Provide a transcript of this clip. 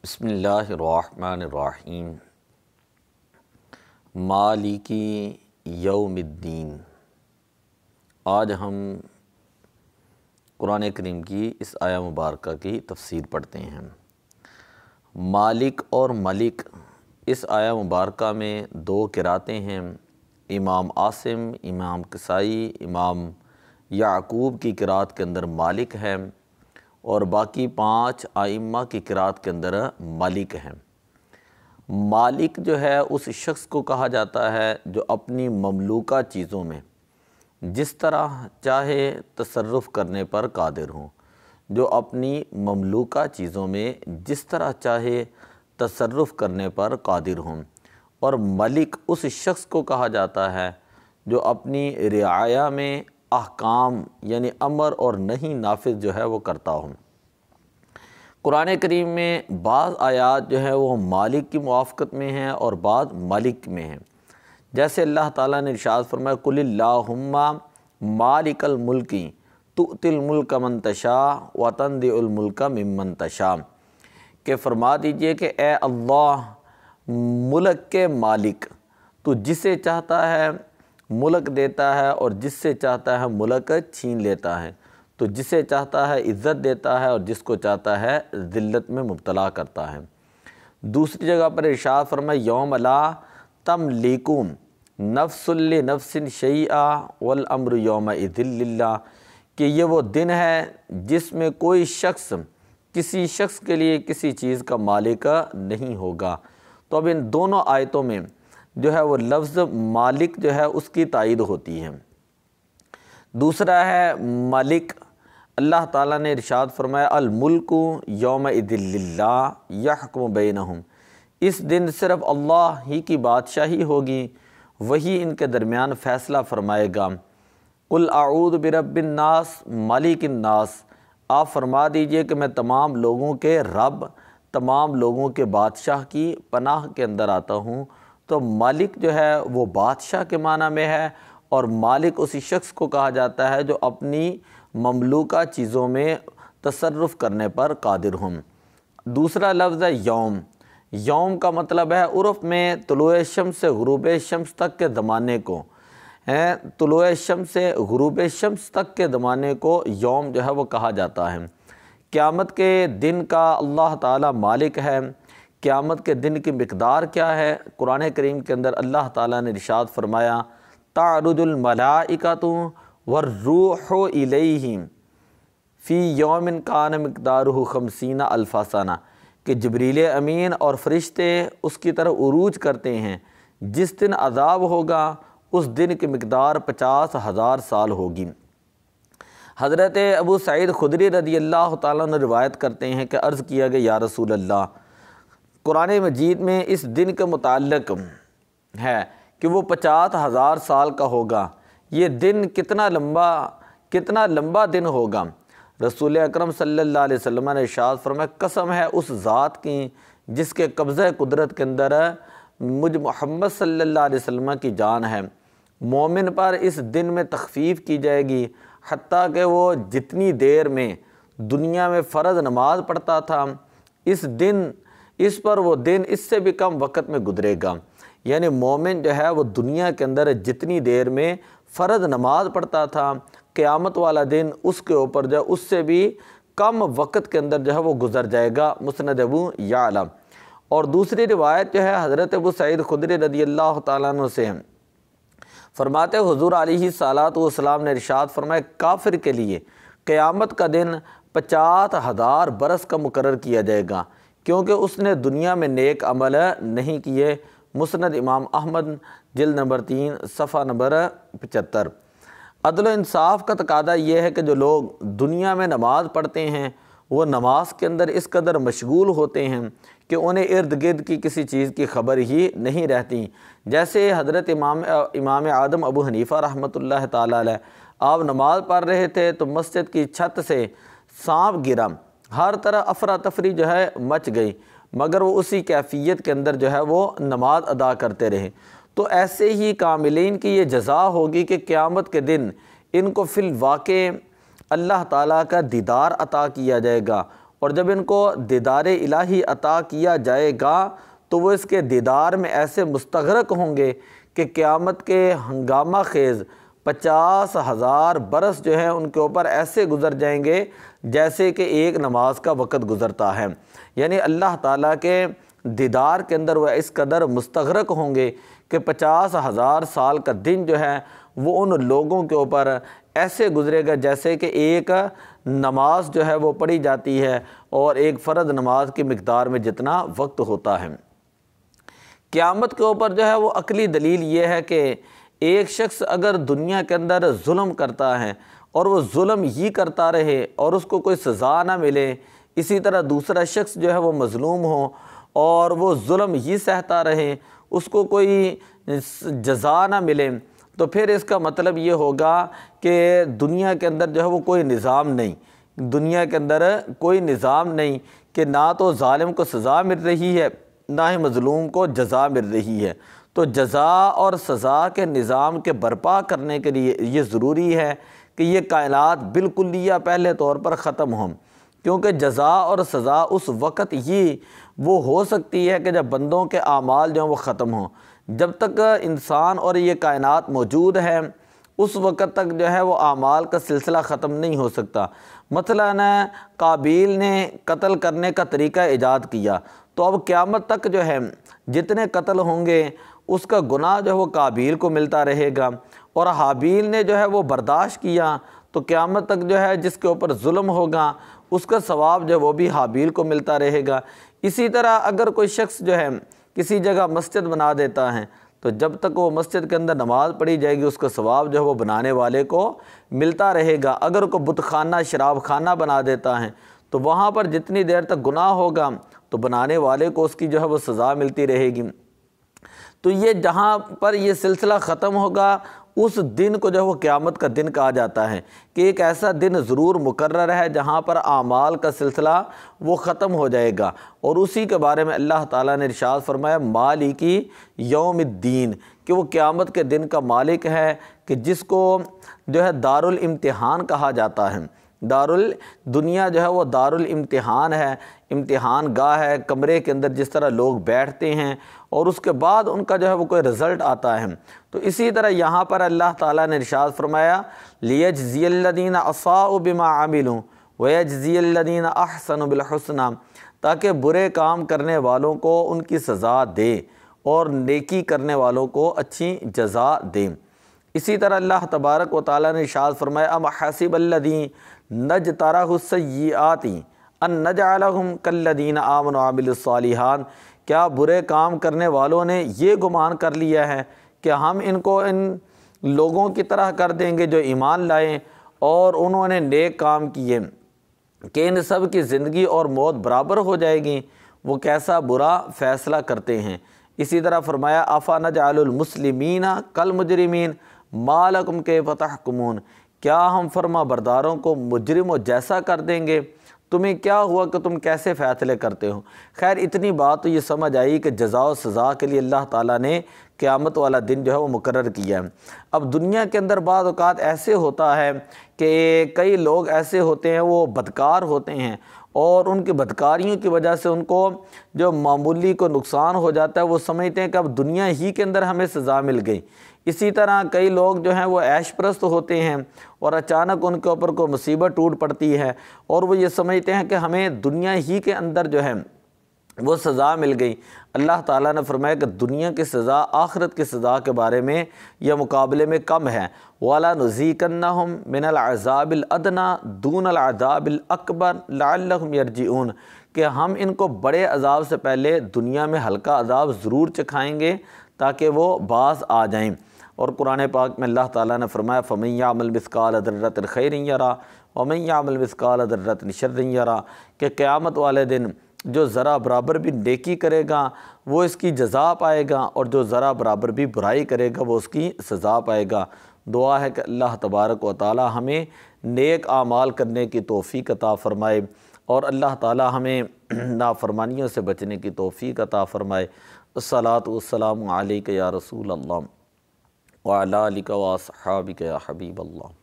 بسم اللہ الرحمن الرحیم۔ مالکی یوم الدین۔ آج ہم قرآن کریم کی اس آیہ مبارکہ کی تفسیر پڑھتے ہیں۔ مالک اور ملک، اس آیہ مبارکہ میں دو قراتیں ہیں۔ امام عاصم، امام کسائی، امام یعقوب کی قرات کے اندر مالک ہے اور باقی 5 ائمہ کی قرات کے اندر ملک ہیں۔ مالک جو ہے اس شخص کو کہا جاتا ہے جو اپنی مملوکہ چیزوں میں جس طرح چاہے تصرف کرنے پر قادر ہوں، جو اپنی مملوکہ چیزوں میں جس طرح چاہے تصرف کرنے پر قادر ہوں۔ اور ملک اس شخص کو کہا جاتا ہے جو اپنی رعایا میں احکام یعنی امر اور نہی نافذ جو ہے وہ کرتا ہوں۔ قرآن کریم میں بعض آیات جو ہے وہ مالک کی موافقت میں ہیں اور بعض ملک میں ہیں۔ جیسے اللہ تعالیٰ نے ارشاد فرمایا قل اللہم مالک الملک تؤتی الملک من تشاء وتنزع الملک ممن تشاء، کہ فرما دیجئے کہ اے اللہ ملک کے مالک، تو جسے چاہتا ہے ملک دیتا ہے اور جس سے چاہتا ہے ملک چھین لیتا ہے، تو جسے چاہتا ہے عزت دیتا ہے اور جس کو چاہتا ہے ذلت میں مبتلا کرتا ہے۔ دوسری جگہ پر ارشاد فرمایا یوم لا تملک نفس لنفس شیئا والامر یومئذ للہ، کہ یہ وہ دن ہے جس میں کوئی شخص کسی شخص کے لیے کسی چیز کا مالک نہیں ہوگا۔ تو اب ان دونوں آیتوں میں جو ہے وہ لفظ مالک جو ہے اس کی تائید ہوتی ہے۔ دوسرا ہے ملک، اللہ تعالیٰ نے ارشاد فرمایا الملک یومئذ للہ یحکم بینہم، اس دن صرف اللہ ہی کی بادشاہی ہوگی، وہی ان کے درمیان فیصلہ فرمائے گا۔ قل اعوذ برب الناس مالک الناس، آپ فرما دیجئے کہ میں تمام لوگوں کے رب، تمام لوگوں کے بادشاہ کی پناہ کے اندر آتا ہوں۔ تو مالک جو ہے وہ بادشاہ کے معنی میں ہے، اور مالک اسی شخص کو کہا جاتا ہے جو اپنی مملوکہ چیزوں میں تصرف کرنے پر قادر ہوں۔ دوسرا لفظ ہے یوم۔ یوم کا مطلب ہے عرف میں طلوع شمس سے غروب شمس تک کے زمانے کو، طلوع شمس سے غروب شمس تک کے زمانے کو یوم جو ہے وہ کہا جاتا ہے۔ قیامت کے دن کا اللہ تعالیٰ مالک ہے۔ قیامت کے دن کی مقدار کیا ہے؟ قرآن کریم کے اندر اللہ تعالیٰ نے ارشاد فرمایا تعرج الملائکۃ والروح الیہ فی یوم کان مقدارہ 50,000 سنہ، کہ جبریل امین اور فرشتے اس کی طرف عروج کرتے ہیں، جس دن عذاب ہوگا اس دن کی مقدار 50,000 سال ہوگی۔ حضرت ابو سعید خدری رضی اللہ تعالیٰ عنہ روایت کرتے ہیں کہ عرض کیا گیا یا رسول اللہ، قرآن مجید میں اس دن کے متعلق ہے کہ وہ 50,000 سال کا ہوگا، یہ دن کتنا لمبا دن ہوگا۔ رسول اکرم صلی اللہ علیہ وسلم نے ارشاد فرمایا قسم ہے اس ذات کی جس کے قبضہ قدرت کے اندر مجھ محمد صلی اللہ علیہ وسلم کی جان ہے، مومن پر اس دن میں تخفیف کی جائے گی، حتیٰ کہ وہ جتنی دیر میں دنیا میں فرض نماز پڑھتا تھا اس پر وہ دن اس سے بھی کم وقت میں گزرے گا۔ یعنی مومن جو ہے وہ دنیا کے اندر جتنی دیر میں فرض نماز پڑھتا تھا، قیامت والا دن اس کے اوپر جو ہے اس سے بھی کم وقت کے اندر جو ہے وہ گزر جائے گا۔ مسند ابو یعلا۔ اور دوسری روایت جو ہے حضرت ابو سعید خدری رضی اللہ تعالیٰ عنہ سے فرماتے حضور علیہ الصلاۃ والسلام نے ارشاد فرمایا کافر کے لیے قیامت کا دن 50,000 برس کا مقرر کیا جائے گا، کیونکہ اس نے دنیا میں نیک عمل نہیں کیے۔ مسند امام احمد جلد نمبر 3 صفحہ نمبر 75۔ عدل و انصاف کا تقاضا یہ ہے کہ جو لوگ دنیا میں نماز پڑھتے ہیں وہ نماز کے اندر اس قدر مشغول ہوتے ہیں کہ انہیں ارد گرد کی کسی چیز کی خبر ہی نہیں رہتی۔ جیسے حضرت امام اعظم ابو حنیفہ رحمۃ اللہ تعالیٰ علیہ، آپ نماز پڑھ رہے تھے تو مسجد کی چھت سے سانپ گرا، ہر طرح افراتفری جو ہے مچ گئی، مگر وہ اسی کیفیت کے اندر جو ہے وہ نماز ادا کرتے رہے۔ تو ایسے ہی کاملین کی یہ جزا ہوگی کہ قیامت کے دن ان کو فی الواقع اللہ تعالیٰ کا دیدار عطا کیا جائے گا، اور جب ان کو دیدار الہی عطا کیا جائے گا تو وہ اس کے دیدار میں ایسے مستغرق ہوں گے کہ قیامت کے ہنگامہ خیز 50,000 برس جو ہیں ان کے اوپر ایسے گزر جائیں گے جیسے کہ ایک نماز کا وقت گزرتا ہے۔ یعنی اللہ تعالیٰ کے دیدار کے اندر وہ اس قدر مستغرق ہوں گے کہ 50,000 سال کا دن جو ہے وہ ان لوگوں کے اوپر ایسے گزرے گا جیسے کہ ایک نماز جو ہے وہ پڑھی جاتی ہے اور ایک فرض نماز کی مقدار میں جتنا وقت ہوتا ہے۔ قیامت کے اوپر جو ہے وہ عقلی دلیل یہ ہے کہ ایک شخص اگر دنیا کے اندر ظلم کرتا ہے اور وہ ظلم ہی کرتا رہے اور اس کو کوئی سزا نہ ملے، اسی طرح دوسرا شخص جو ہے وہ مظلوم ہو اور وہ ظلم ہی سہتا رہے، اس کو کوئی جزا نہ ملے، تو پھر اس کا مطلب یہ ہوگا کہ دنیا کے اندر جو ہے وہ کوئی نظام نہیں، دنیا کے اندر کوئی نظام نہیں کہ نہ تو ظالم کو سزا مل رہی ہے نہ ہی مظلوم کو جزا مل رہی ہے۔ تو جزا اور سزا کے نظام کے برپا کرنے کے لیے یہ ضروری ہے کہ یہ کائنات بالکلیہ پہلے طور پر ختم ہوں، کیونکہ جزا اور سزا اس وقت ہی وہ ہو سکتی ہے کہ جب بندوں کے اعمال جو ہیں وہ ختم ہوں۔ جب تک انسان اور یہ کائنات موجود ہے اس وقت تک جو ہے وہ اعمال کا سلسلہ ختم نہیں ہو سکتا۔ مثلاً قابیل نے قتل کرنے کا طریقہ ایجاد کیا تو اب قیامت تک جو ہے جتنے قتل ہوں گے اس کا گناہ جو ہے وہ قابیل کو ملتا رہے گا، اور حابیل نے جو ہے وہ برداشت کیا تو قیامت تک جو ہے جس کے اوپر ظلم ہوگا اس کا ثواب جو ہے وہ بھی حابیل کو ملتا رہے گا۔ اسی طرح اگر کوئی شخص جو ہے کسی جگہ مسجد بنا دیتا ہے تو جب تک وہ مسجد کے اندر نماز پڑھی جائے گی اس کا ثواب جو ہے وہ بنانے والے کو ملتا رہے گا۔ اگر کوئی بت خانہ شراب خانہ بنا دیتا ہے تو وہاں پر جتنی دیر تک گناہ ہوگا تو بنانے والے کو اس کی جو ہے وہ سزا ملتی رہے گی۔ تو یہ جہاں پر یہ سلسلہ ختم ہوگا اس دن کو جو ہے وہ قیامت کا دن کہا جاتا ہے کہ ایک ایسا دن ضرور مقرر ہے جہاں پر اعمال کا سلسلہ وہ ختم ہو جائے گا، اور اسی کے بارے میں اللہ تعالیٰ نے ارشاد فرمایا مالکی یوم الدین، کہ وہ قیامت کے دن کا مالک ہے کہ جس کو جو ہے دارالامتحان کہا جاتا ہے۔ دنیا جو ہے وہ دارالامتحان ہے، امتحان گاہ ہے، کمرے کے اندر جس طرح لوگ بیٹھتے ہیں اور اس کے بعد ان کا جو ہے وہ کوئی رزلٹ آتا ہے، تو اسی طرح یہاں پر اللہ تعالیٰ نے ارشاد فرمایا لیجزی الذین اساءوا بما عملوا ویجزی الذین احسنوا بالحسنی، تاکہ برے کام کرنے والوں کو ان کی سزا دے اور نیکی کرنے والوں کو اچھی جزا دے۔ اسی طرح اللہ تبارک و تعالیٰ نے ارشاد فرمایا ام حسب الذین نجترح السیئات ان نجعلہم کالذین آمنوا وعملوا الصالحات، کیا برے کام کرنے والوں نے یہ گمان کر لیا ہے کہ ہم ان کو ان لوگوں کی طرح کر دیں گے جو ایمان لائیں اور انہوں نے نیک کام کیے کہ ان سب کی زندگی اور موت برابر ہو جائے گی؟ وہ کیسا برا فیصلہ کرتے ہیں۔ اسی طرح فرمایا افنجعل المسلمین کالمجرمین ما لکم کیف تحکمون، کیا ہم فرما برداروں کو مجرموں جیسا کر دیں گے؟ تمہیں کیا ہوا کہ تم کیسے فیصلے کرتے ہو؟ خیر اتنی بات تو یہ سمجھ آئی کہ جزا و سزا کے لیے اللہ تعالیٰ نے قیامت والا دن جو ہے وہ مقرر کیا ہے۔ اب دنیا کے اندر بعض اوقات ایسے ہوتا ہے کہ کئی لوگ ایسے ہوتے ہیں وہ بدکار ہوتے ہیں اور ان کی بدکاریوں کی وجہ سے ان کو جو معمولی کو نقصان ہو جاتا ہے وہ سمجھتے ہیں کہ اب دنیا ہی کے اندر ہمیں سزا مل گئی۔ اسی طرح کئی لوگ جو ہیں وہ عیش پرست ہوتے ہیں اور اچانک ان کے اوپر کوئی مصیبت ٹوٹ پڑتی ہے اور وہ یہ سمجھتے ہیں کہ ہمیں دنیا ہی کے اندر جو ہے وہ سزا مل گئی۔ اللہ تعالیٰ نے فرمایا کہ دنیا کی سزا آخرت کی سزا کے بارے میں یا مقابلے میں کم ہے۔ وَلَنُذِيقَنَّهُم مِّنَ الْعَذَابِ الْأَدْنَىٰ دُونَ الْعَذَابِ الْأَكْبَرِ لَعَلَّهُمْ يَرْجِعُونَ، کہ ہم ان کو بڑے عذاب سے پہلے دنیا میں ہلکا عذاب ضرور چکھائیں گے تاکہ وہ باز آ جائیں۔ اور قرآن پاک میں اللہ تعالیٰ نے فرمایا فَمَن يَعْمَلْ مِثْقَالَ ذَرَّةٍ خَيْرٍ يَرَهُ وَمَن يَعْمَلْ مِثْقَالَ ذَرَّةٍ شَرٍّ يَرَهُ، کہ قیامت والے دن جو ذرا برابر بھی نیکی کرے گا وہ اس کی جزا پائے گا، اور جو ذرا برابر بھی برائی کرے گا وہ اس کی سزا پائے گا۔ دعا ہے کہ اللہ تبارک و تعالی ہمیں نیک اعمال کرنے کی توفیق عطا فرمائے اور اللہ تعالی ہمیں نافرمانیوں سے بچنے کی توفیق عطا فرمائے۔ الصلاۃ والسلام علیک یا رسول اللہ وعلی آلک واصحابک یا حبیب اللہ۔